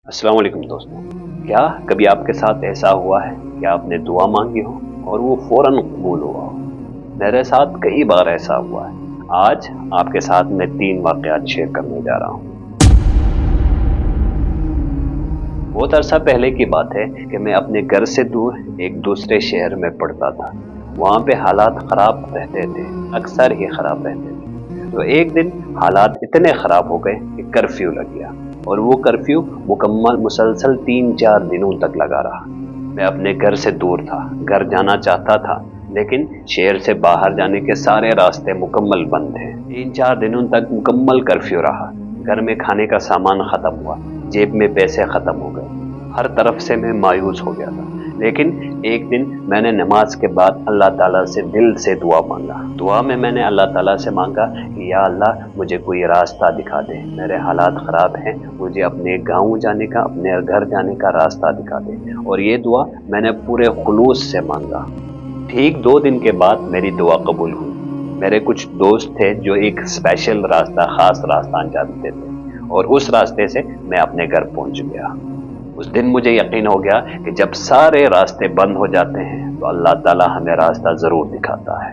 अस्सलाम वालेकुम दोस्तों। क्या कभी आपके साथ ऐसा हुआ है कि आपने दुआ मांगी हो और वो फौरन कबूल हुआ हो? मेरे साथ कई बार ऐसा हुआ है। आज आपके साथ मैं 3 वाक़यात शेयर करने जा रहा हूँ। बहुत अरसा पहले की बात है कि मैं अपने घर से दूर एक दूसरे शहर में पढ़ता था। वहाँ पे हालात ख़राब रहते थे, अक्सर ही ख़राब रहते थे। तो एक दिन हालात इतने ख़राब हो गए कि कर्फ्यू लग गया और वो कर्फ्यू मुसलसल 3-4 दिनों तक लगा रहा। मैं अपने घर से दूर था, घर जाना चाहता था, लेकिन शहर से बाहर जाने के सारे रास्ते मुकम्मल बंद थे। 3-4 दिनों तक मुकम्मल कर्फ्यू रहा। घर में खाने का सामान ख़त्म हुआ, जेब में पैसे ख़त्म हो गए। हर तरफ से मैं मायूस हो गया था। लेकिन एक दिन मैंने नमाज के बाद अल्लाह ताला से दिल से दुआ मांगा। दुआ में मैंने अल्लाह ताला से मांगा कि या अल्लाह मुझे कोई रास्ता दिखा दे, मेरे हालात ख़राब हैं, मुझे अपने गाँव जाने का, अपने घर जाने का रास्ता दिखा दे। और ये दुआ मैंने पूरे खुलूस से मांगा। ठीक 2 दिन के बाद मेरी दुआ कबूल हुई। मेरे कुछ दोस्त थे जो एक स्पेशल रास्ता, ख़ास रास्ता जानते थे और उस रास्ते से मैं अपने घर पहुंच गया। उस दिन मुझे यकीन हो गया कि जब सारे रास्ते बंद हो जाते हैं तो अल्लाह ताला हमें रास्ता ज़रूर दिखाता है।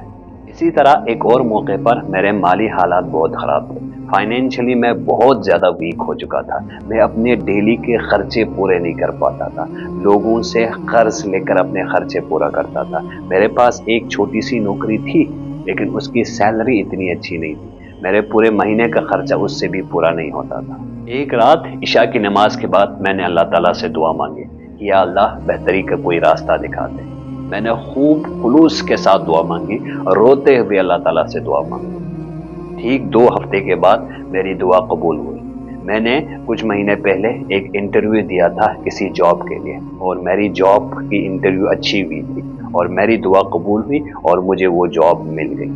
इसी तरह एक और मौके पर मेरे माली हालात बहुत ख़राब थे। फाइनेंशियली मैं बहुत ज़्यादा वीक हो चुका था। मैं अपने डेली के खर्चे पूरे नहीं कर पाता था। लोगों से कर्ज लेकर अपने खर्चे पूरा करता था। मेरे पास एक छोटी सी नौकरी थी, लेकिन उसकी सैलरी इतनी अच्छी नहीं थी। मेरे पूरे महीने का खर्चा उससे भी पूरा नहीं होता था। एक रात इशा की नमाज के बाद मैंने अल्लाह ताला से दुआ मांगी कि या अल्लाह बेहतरी का कोई रास्ता दिखा दे। मैंने खूब खुलूस के साथ दुआ मांगी और रोते हुए अल्लाह ताला से दुआ मांगी। ठीक 2 हफ्ते के बाद मेरी दुआ कबूल हुई। मैंने कुछ महीने पहले एक इंटरव्यू दिया था किसी जॉब के लिए और मेरी जॉब की इंटरव्यू अच्छी हुई थी और मेरी दुआ कबूल हुई और मुझे वो जॉब मिल गई।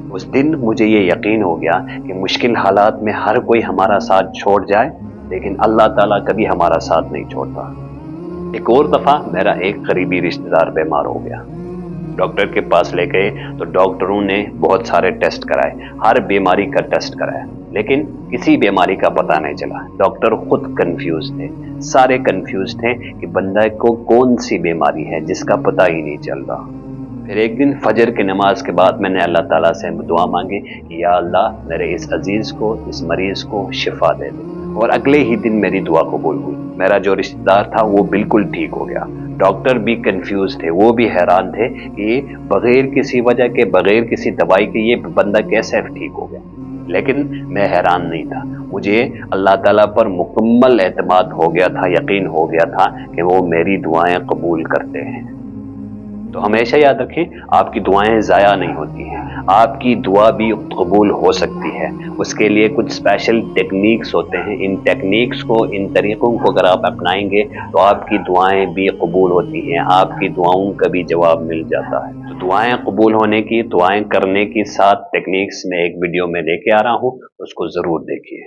उस दिन मुझे ये यकीन हो गया कि मुश्किल हालात में हर कोई हमारा साथ छोड़ जाए, लेकिन अल्लाह ताला कभी हमारा साथ नहीं छोड़ता। एक और दफ़ा मेरा एक करीबी रिश्तेदार बीमार हो गया। डॉक्टर के पास ले गए तो डॉक्टरों ने बहुत सारे टेस्ट कराए, हर बीमारी का टेस्ट कराया, लेकिन किसी बीमारी का पता नहीं चला। डॉक्टर खुद कंफ्यूज थे, सारे कंफ्यूज थे कि बंदे को कौन सी बीमारी है जिसका पता ही नहीं चल रहा। फिर एक दिन फजर की नमाज के बाद मैंने अल्लाह ताला से दुआ मांगी कि या अल्लाह मेरे इस अजीज़ को, इस मरीज़ को शिफा दे दे। और अगले ही दिन मेरी दुआ कबूल हुई। मेरा जो रिश्तेदार था वो बिल्कुल ठीक हो गया। डॉक्टर भी कंफ्यूज थे, वो भी हैरान थे कि बगैर किसी वजह के, बगैर किसी दवाई के ये बंदा कैसे ठीक हो गया। लेकिन मैं हैरान नहीं था। मुझे अल्लाह ताला पर मुकम्मल एतमाद हो गया था, यकीन हो गया था कि वो मेरी दुआएं कबूल करते हैं। तो हमेशा याद रखें, आपकी दुआएं ज़ाया नहीं होती हैं। आपकी दुआ भी कबूल हो सकती है। उसके लिए कुछ स्पेशल टेक्निक्स होते हैं। इन टेक्निक्स को, इन तरीक़ों को अगर आप अपनाएंगे तो आपकी दुआएं भी कबूल होती हैं, आपकी दुआओं का भी जवाब मिल जाता है। तो दुआएं कबूल होने की, दुआएं करने की 7 टेक्निक्स मैं एक वीडियो में लेके आ रहा हूँ, उसको ज़रूर देखिए।